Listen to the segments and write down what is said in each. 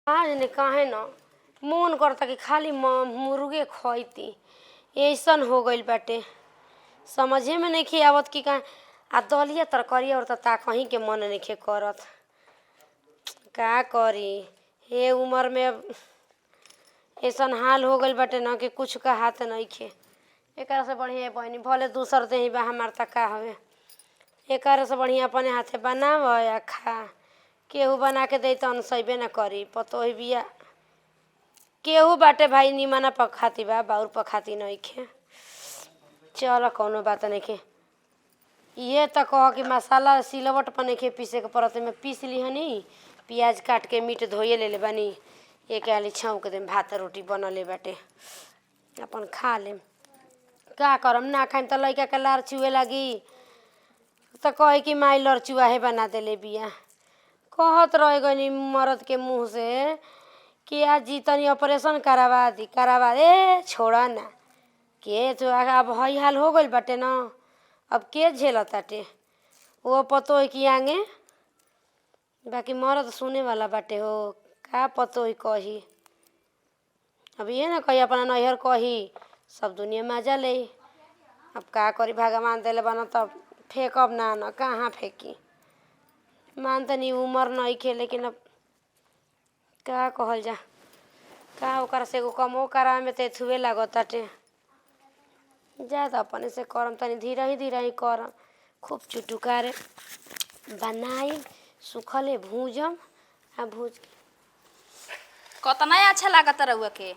आज ने काहे न मन करता कि खाली मुर्गे खइती। ऐसन हो गइल बाटे समझे में नहीं आवत कि का आ दलिया तरकारिया और ता कहीं के मन नहीं करत। का करी हे उम्र में अब ऐसन हाल हो गइल बाटे न कि कुछ का हाथ नहीं खे। एकरा से बढ़िया बहनी भले दूसर दे बा हमार त का हवे। एकरा से बढ़िया अपने हाथे बनाव या खा। केहू बना के दे तो सैबे न करी पतोही बिया केहू बाटे भाई निमना पखाती बा बाउर पखाती नहीं खे। चल कौनो बात नहीं खे। ये तो कह कि मसाला सिलवट पर नहीं खे पीसे के परत में पीस ली हनी। प्याज काट के मीट धोए ले बानी एक आली छौंक देम भात रोटी बनले बाटे अपन खा लेम। का करम ना खाइम तो लइका के लार चुए लगी तो कहे कि माई लर चुआहे बना देले बिया। कहत रह गई मर्द के मुँह से कि आज जी तनी ऑपरेशन करवा दी करवा दे छोड़ा ना के तो अब हई हाल हो गइल बाटे न। अब के झेलताटे वो पतो है कि आगे बाकी मर्द सुने वाला बाटे हो। का पतो ही कही अब ये ना कही अपना नैहर कही सब दुनिया मजा ले। अब का करी भगवान दिले बना तब फेंकब ना न कहाँ फेंकी मान तनी उम्र नहीं खे। लेकिन अब का कहल जा का ओकरा से एगो कमो करा में ते थुए लागताटे। जा त अपने से करम तनी धीरे ही करम खूब चुटुकारे बनाई सुखले भूजम आ भूज के कतना अच्छा लागत रहुआ के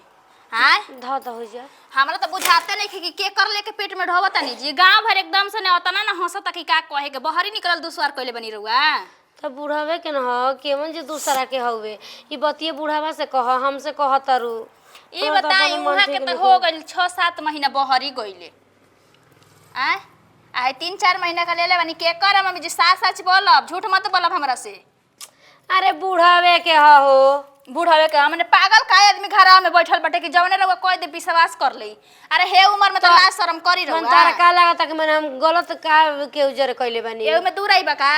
हां ध हो जा। हमरा तो बुझाते नहीं कि कर लेके पेट में ढोवता नहीं जी गांव भर एकदम से ने उतना ना हंसता कि का कहे के बहरी निकलल दुसवार कइले बनी रहुआ तब बुढ़ावे के न हो केवन जे दूसरा के हवे ई बतिये बुढ़ावा से कह हमसे कह तरु ई बताई उहा के तो हो गइल 6-7 महीना बहरी गइले आ 3-4 महीना का लेले बनी के कर मम्मी जी साच सच बोलब झूठ मत बोलब हमरा से। अरे बुढ़ावे के हो बुढ़ावे के हमने पागल काय आदमी घरा में बैठल बटे कि जवने रहुआ कोई दे विश्वास कर ले। अरे हे उम्र में तो लाज शर्म करी रहुआ मन तारा का लागत कि मन हम गलत का के उजर कइले बानी। एउ में दूर आइबा का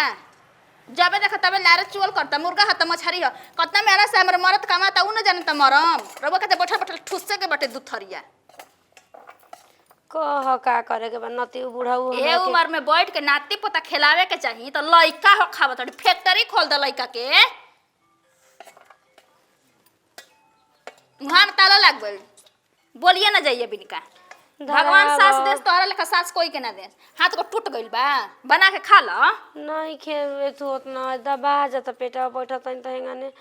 जबे देख तबे लारे चुअल करता मुर्गा हत मछरी ह कतना मेरा से हमर मरत कमाता उ न जानता मरम रहुआ के बैठल बैठल ठुस्से के बटे दुथरिया कह का करे के बा नती बुढ़ाऊ ए उम्र में बैठ के नाती पोता खिलावे के चाहिए तो लइका हो खावत फैक्ट्री खोल दे लइका के मुहां में ताला लाग गइल बोलिए ना जाइए बिनका भगवान सास देस तोहरा लेखा सास कोई के ना दे हाथ को टूट गइल बा बना के खा ल नहीं खे तो उतना दबा जाता पेटा बैठा तन तहेंगाने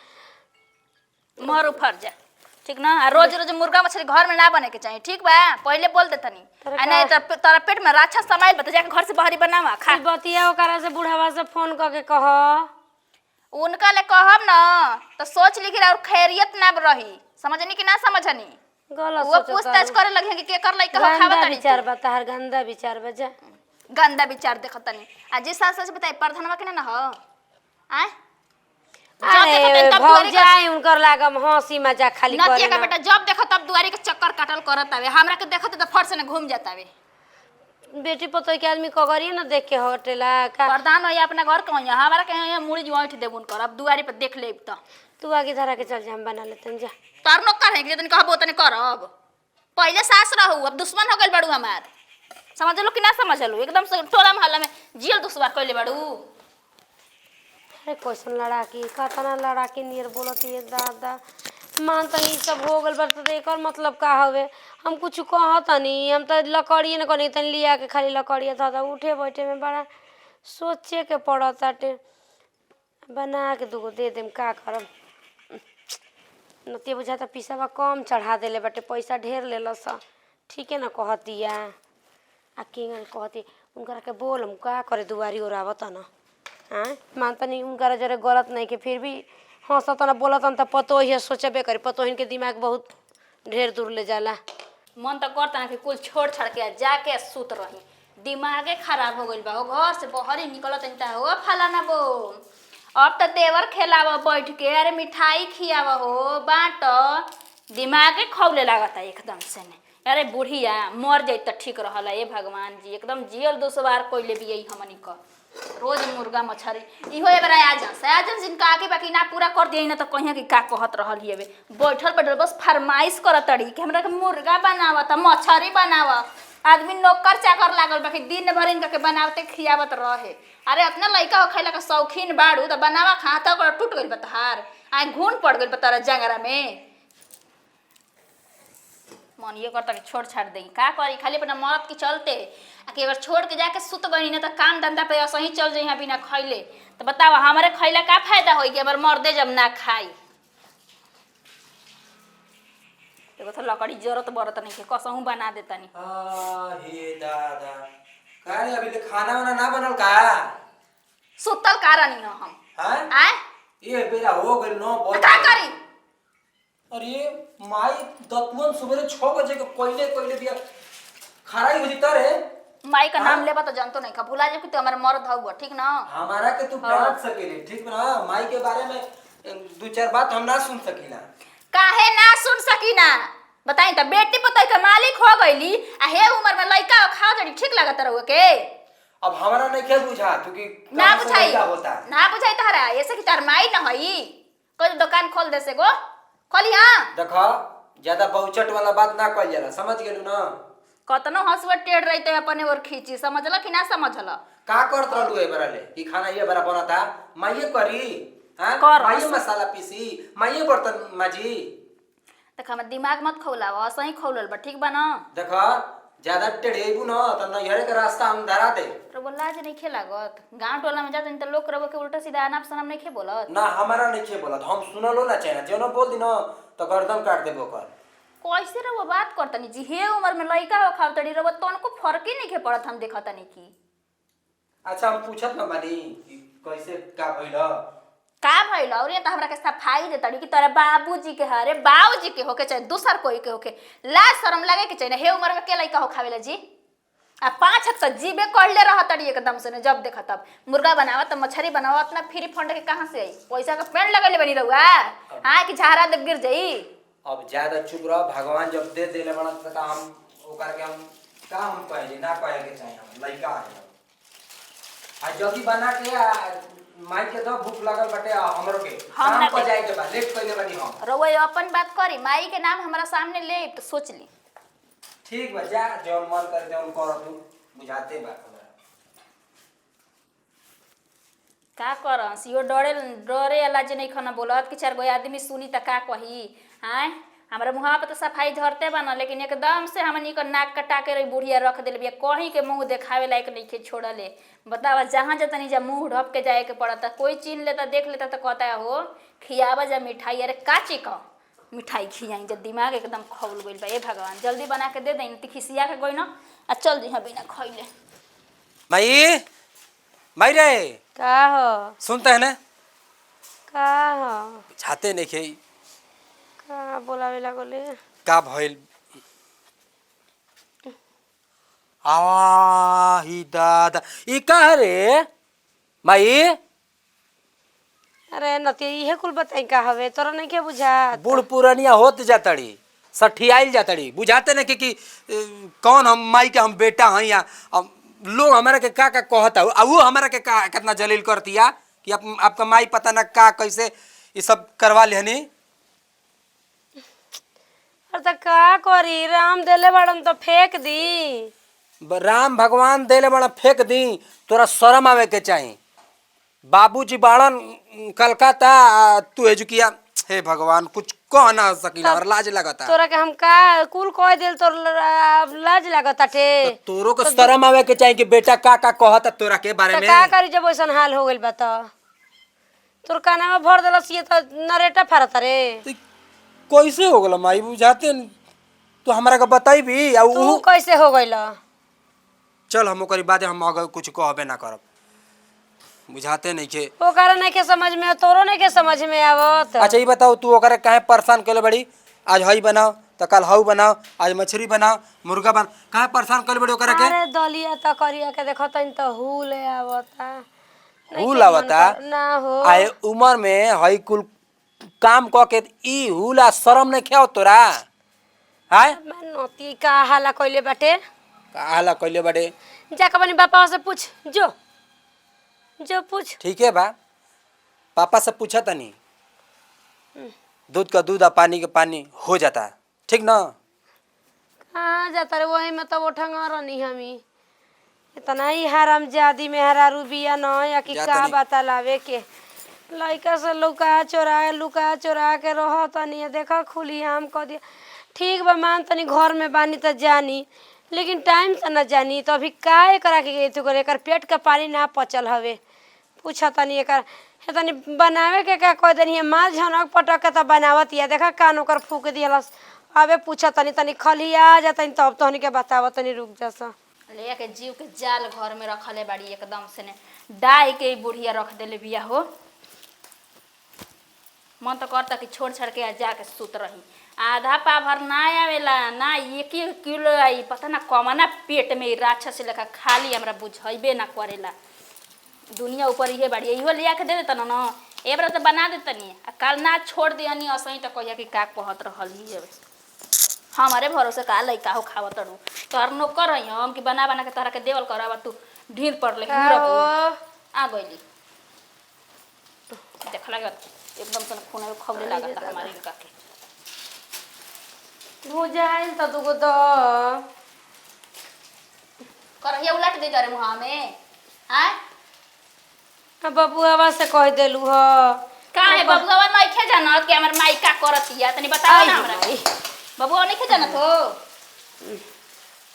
मर उफर जा ठीक ना। रोज रोज मुर्गा मछली घर में ना बने के चाहिए ठीक बा पहले बोल दे तनी आ नहीं तो तोरा पेट में राछा समाइल बता जाके घर से बाहरी बनावा खा बतिया ओकरा से बुढ़ावा से फोन करके कह उनका ले कहब ना तो सोच ली कि और खैरियत ना रही समझनी कि ना समझनी गलत वो पूछताछ करे लगे कि के कर लइका हो खावा तनी विचार बता हर गंदा विचार बजा गंदा विचार देखत तनी आ जे सास सच बताई प्रधानवा के ना हो आय अरे भौजाई उनकर लागम हंसी मजाक खाली करे नतिया का बेटा जब देखो तब दुआरी के चक्कर काटल करत आवे हमरा के देखत तो फट से न घूम जातावे बेटी पतो के आदमी कगरिए न देख के हटेला का प्रधान होया अपना घर के होया हमरा के यहाँ मुड़ी जोइठ देबुन कर अब दुआरी पे देख लेब त तू आगे धरा के चल जा हम बना लेतन जा तार नो कर है कि तनी कहबो तनी करब पहले सास रहू अब दुश्मन हो गइल बड़ू हमार समझ लो कि ना समझ लो एकदम से टोला मोहल्ला में जियल दुश्मन कइले बड़ू। अरे क्वेश्चन लड़ाकी कतना लड़ाकी नियर बोलत ये दादा मान तनी सब हो गल बट तो एकर मतलब का हवे हम कुछ कहतनी हम तो लकड़िए न कनी तनी लिया के खाली लकड़िए था उठे बैठे में बड़ा सोचे के पड़ताटे बना के दूगो दे देम का करब नतिया बुझाता पिसावा कम चढ़ा देले बाटे पैसा ढेर लेलस ठीक है ना कहतिया आ किंगन कहती उनकरा के बोलम का करे दुआरी ओरावत न हाँ मानता नहीं उनका जरे गलत नहीं के फिर भी हंसत न बोलत न त पतो ही सोचबे करे पतो इनके दिमाग बहुत ढेर दूर ले जाला मन तो करता ना कि कुल छोड़ छाड़ के जाके सूत रही दिमागे खराब हो गइल बा घर से बाहर ही निकलत नहीं हो फलाना बो अब तो देवर खेलावा बैठ के अरे मिठाई खियावा हो बाँट दिमागे खौले लागता एकदम से ने अरे बुढ़िया मर जाई त ठीक रहला ए भगवान जी एकदम जियल दुश्वार कइले भी हमनी का रोज मुर्गा मछरी इहो एक आजन जिनका आगे बाकी ना पूरा कर दिए ना तो कहिया कि का कहत रहल हिए बैठल बैठल बस फरमाइश करत तड़ी कि हमरा के मुर्गा बनावा त मछरी बनावा आदमी नौकर चाकर लागल बाकी दिन भर इनका के बनावते खियावत रहे। अरे अपना लइका हो खैला का शौकीन बाड़ू त बनावा खाता कर टूट गइल बतहार आ घून पड़ गइल बतारा जंगरा में मन ये करता कि छोड़ छाड़ दे का करी खाली अपना मरद के चलते आ कि अगर छोड़ के जाके सुत गई ना तो काम धंधा पे सही चल जाई बिना खैले तो बताओ हमारे खैला का फायदा होई कि अगर मर्दे जब ना खाई एगो तो लकड़ी जरूरत बरत नहीं के कसहू बना देतनी हे दादा का रे अभी तक खाना वाना ना बनल का सुतल कारण न हम हां आए ये बेरा हो गइल नो तो का करी अरे माई दतवन सुबह 6 बजे के कोइले बिया खराई हो जीता रे माई का नाम लेबा तो जानतो नहीं का भुला जे कि तो हमारे मर्द हउआ ठीक ना हमारा के तू डांट सकेले ठीक ना माई के बारे में दो चार बात हम ना सुन सकीला काहे ना सुन सकीना बताई त बेटी पतोय के मालिक हो गईली आ हे उम्र में लइका खा जड़ी ठीक लागत रहुए के अब हमारा नहीं क्या बुझा क्योंकि ना बुझाई होता ना बुझाई तारा ऐसे कि तार माई न हई कोई दुकान खोल दे से गो खोली हां देखो ज्यादा बहुचट वाला बात ना कइल जाला समझ गेलू ना कतनो हंसवा टेढ़ रहिते अपने और खींची समझला कि ना समझला का करत रहलू ए बराले ई खाना ये बरा बनता माइए करी हां कर माइए मसाला पीसी माइए बर्तन माजी देख हमर दिमाग मत खौलावा सही खौलल बा ठीक बा ना देखो ज्यादा टेढ़ेबू न त नैहरे के रास्ता हम धरा दे तो बोला जे नहीं खेलागत गांव टोला में जाते त लोग रबो के उल्टा सीधा अनाप शनाप नहीं खे बोलत ना हमारा नहीं खे बोलत हम सुनलो ना चाहिए जो न बोल दी न तो गर्दन काट देबो कर कैसे रबो बात करतनी जी हे उम्र में लइका हो खावतड़ी रबो तनको फर्क ही नहीं खे पड़त हम देखतनी की अच्छा हम पूछत न बानी कि कैसे का भइल का भइल और ये त हमरा के सफाई देतड़ी कि तोरा बाबूजी के हरे बाबूजी के होके चाहे दूसर कोई के होके लाज शर्म लगे के चाहिए हे उम्र में के लइका हो खावेला जी आ 5 हक से जीबे करले रहतड़ी एकदम से ने जब देखा तब मुर्गा बनावत मछली बनावत ना फ्री फंड के कहां से आई पैसा का पेड़ लगले बनी रहुआ हां कि झारा दे गिर जाई अब ज्यादा चुप रह भगवान जब दे देले बड़ा त हम ओकर के हम का हम कहे ना कहे के चाहिए हम लइका है आ जल्दी बना के माई के तो भूख लागल बटे हमरो के काम पर जाए के बाद लेट कइले बानी हम रहुआ अपन बात करी माई के नाम हमरा सामने ले तो सोच ली ठीक बा जा जौन मन कर जौन कर तू बुझाते बा का करस यो डरे अल्लाह जे नहीं खाना बोलत कि चार गो आदमी सुनी त का कही हैं हमरा मुंह पे तो सफाई झरते बना लेकिन एकदम से हमनी को नाक कटा के रही बुढ़िया रख देले बिया कहीं के मुंह देखावे लायक नहीं के छोड़ले बतावा जहां जतनी जा मुंह ढप के जाए के पड़ता कोई चीन लेता देख लेता तो कहता हो खियावा जा मिठाई अरे काची का मिठाई खियाई जब दिमाग एकदम खौल गइल बा ए भगवान जल्दी बना के दे देन ती खिसिया के गई ना आ चल जी बिना खइले माई माई रे का हो सुनता है ना का हो छाते नहीं खे का बोलावे लागले का भइल आवा ही दादा ई का रे माई अरे नती इहे कुल बताई का हवे तोरा नहीं के बुझा बूढ़ पुरानिया होत जातड़ी सठियाइल जातड़ी बुझाते न कि कौन हम माई के हम बेटा हैं या लोग हमारा के का कहता आ वो हमारा के का कितना जलील करतिया कि आपका माई पता ना का कैसे ये सब करवा लेहनी अरे त का करी राम देले बड़न तो फेंक दी राम भगवान देले बड़ा फेंक दी तोरा शर्म आवे के चाही बाबूजी बाड़न कलकत्ता तू एजुकिया हे भगवान कुछ कह ना सकीला और लाज लगता तोरा के हम का कुल कह देल तोर लाज लागता टे तोरो के शर्म आवे के चाही कि बेटा का कहता तोरा के बारे में का करी जब वैसन हाल हो गइल बा त तोर काना में भर देलस ये त नरेटा फरत रे कैसे हो गला माई बुझाते तो हमरा के बताई भी तू कैसे हो गइल चल हम ओकरी बादे हम अगर कुछ कहबे ना करब बुझाते नहीं के ओकरा नहीं के समझ में तोरो नहीं के समझ में आवत अच्छा ये बताओ तू ओकरा काहे परेशान कइले बड़ी आज हई बनाओ त कल हऊ बनाओ आज मछली बनाओ मुर्गा बना काहे परेशान कइले बड़ी ओकरा के अरे दलिया त करिया के देखत त तो हुल आवता हुल आवता ना हो आए उम्र में हई कुल काम क के ई हुला शर्म नहीं खाओ तोरा हाय मैं नती का हाला कइले बाटे का हाला कइले बड़े जाके बनी बापा से पूछ जो जो पूछ। ठीक है बा, पापा से पूछा तनी, दूध का दूध और पानी का पानी हो जाता है, ठीक ना? कहाँ जाता रे, वही में तो उठंगा रहनी हमी। इतना ही हरामजादी में हरारू बिया न या कि जाता का नहीं। बता लावे के लइका से लुका चोरा के रह तनी देखा खुली आम कह दिया। ठीक बा मान तनी घर में बानी त जानी, लेकिन टाइम से न जानी तो अभी का करा के गई तू करे, एकर पेट का पानी ना पचल हवे। पूछा तनी एकर हे तनी बनावे के का कह देनी माँ झनक पटक के त बनावत या देखा कान ओकर फूक दिहलस। अबे पूछा तनी तनी खलिया जातनी तब तहनी के बतावत तनी रुक जासा। ले के जीव के जाल घर में रखले बाड़ी एकदम से ने डाई के बुढ़िया रख देले बिया हो। मन तो करता कि छोड़ छाड़ के जाके सुत रही। आधा पाभर ना आवेला ना 1 किलो आई, पता ना कमना पेट में राक्षस लेखा खाली हमरा बुझाइबे ना करेला। दुनिया ऊपर इहे बाड़ी इहो लिया के दे देता ना ए बार तो बना देतनी आ कल ना छोड़ दियनी असही तो कहिया कि का कहत रहल ही है। हमारे भरोसे का लइका हो खावत तड़ू तोहर नौकर रही हम कि बना बना के तोहरा के देवल करब तू ढील पड़ ले आ गइली देख लगा एकदम से खून खौले लागत हमारे लड़का के भुजाइल त दुगो द करहिया उलट दे रे मुहा में हां बबुआवा से कह देलू ह का है बबुआ नहीं खे जानत कि हमर माई का करतिया तनी बताओ ना हमरा बबुआ नहीं खे जानत हो।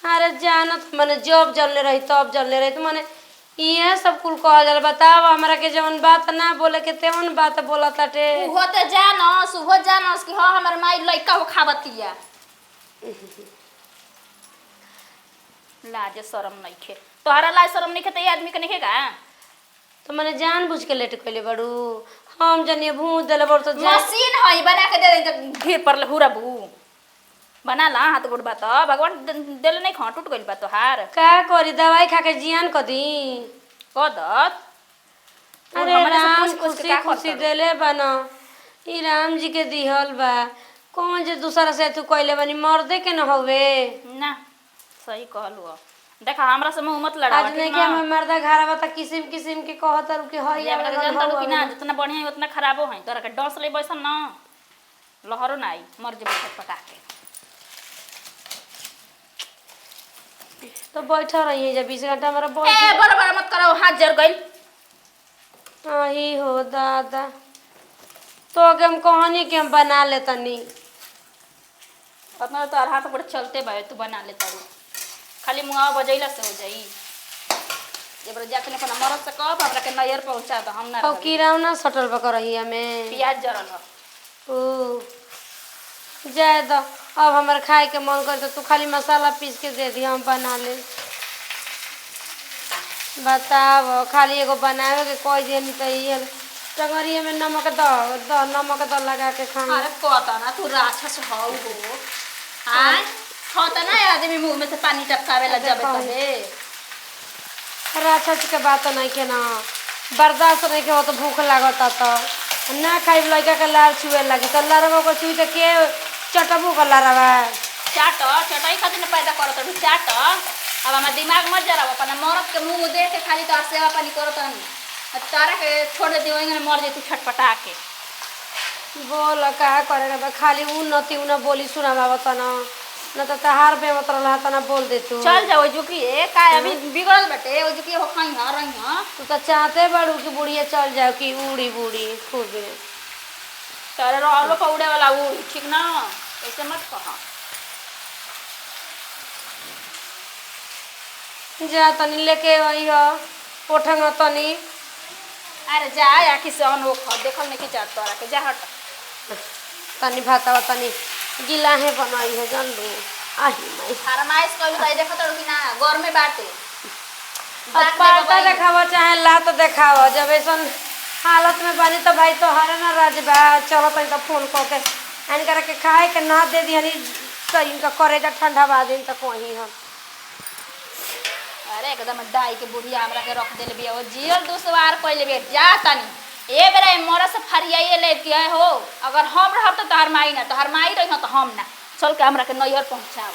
अरे जानत माने जब जलने रही तब जलने रही तो माने ये सब कुल कह जाला। बताओ हमरा के जवन बात ना बोले के तेवन बात बोला ताटे। उहो त जानस उहो जानस कि हां हमर माई लइका हो खावतिया। लाज शरम नहीं खे तोहरा लाज शरम नहीं खे त आदमी के नहीं का तो मैंने जानबूझ के लेट कइले बड़ू हम जनिए भूज देले बड़ तो मशीन हई बना के दे दे ढेर पर हुरबू बना ला हाथ गोड़ बात भगवान देले नहीं खा टूट गइल बा तोहार का करी दवाई खा के जियान क दी कदत। अरे राम खुशी खुशी देले बना ई राम जी के दिहल बा कौन जे दूसरा से तू कइले बनी मर्दे के न होवे ना सही कहलू देखा हमरा से मुंह मत लड़ावा आज नहीं के हम मर्दा घरवा त किसिम किसिम के कहत रु के हई हमरा के जानता कि ना जितना बढ़िया है उतना खराबो है तोरा के डस ले बैसन ना लहरो ना आई मर जे बैठ पका के तो बैठा रही है जब 20 घंटा हमारा ए बैठ बराबर मत करो हाथ जर गइल आही हो दादा तो के हम कहानी के हम बना लेतनी अपना तो हाथ पर चलते बा तू बना ले तारू खाली मुंह बजैला से हो जाई ये बार जाके अपन मरद से कह हमरा के नैयर पहुंचा दो हम ना और किरावना सटल बक रही हमें प्याज जरल हो ओ जाए दो अब हमारे खाए के मन कर तो तू खाली मसाला पीस के दे दी हम बना ले। बताओ खाली एगो बनावे के कोई दिन तो ये टंगरिए में नमक दो लगा के खाना। अरे कहता ना तू राक्षस हो हां खाता ना आदमी मुंह में से पानी टपकावेला जब तबे राक्षस के बात नहीं के ना बर्दाश्त नहीं के हो तो भूख लागता तो ना खाई लड़का के लार छुए लगी तो लारवा को छुई तो के चटबू का लारवा चटाई खातिर न पैदा करत अभी चाट अब हमार दिमाग मत जरा अपन मरद के मुंह देख के खाली तो सेवा पानी करत नहीं तारा के छोड़ दे दियो मर जे तू छटपटा के बोल का करे खाली उन्नति उन बोली सुनावत न तो तहार पे मत रहा तना बोल दे तू चल जाओ जुकी का अभी बिगड़ल बटे ओ जुकी हो खाई हां रही हां तू तो चाहते बड़ू कि बुढ़िया चल जाओ कि उड़ी बूढ़ी खूब तारे रहलो पौड़े वाला वो ठीक ना ऐसे मत कहा जा तनी लेके आई हो ओठंग तनी अरे जा आखी से अन हो देखल नहीं चाहत तोरा के जा हट तनी भातवा तनी गिलाहे बनाई है जान लू आही माई फरमाइश कइल भाई देखत रहो कि ना घर में बाटे अब पाटा देखावा चाहे लात देखावा जब ऐसन हालत में बनी तो भाई तो हरे ना राजबा चलो तनी तो फोन क के एन करे के खाए के ना दे दी हनी तो इनका करेजा ठंडा बा दिन तक वही हम अरे एकदम दाई के बुढ़िया हमरा के रख देले बिया ओ जियल दुसवार कइले बे जा तनी ए बेरा मोरा से फरियाए ले के हो अगर हम रहब तो तोहर माई ना तोहर माई रही तो हम ना चल के हमरा के नैयर पहुंचाओ।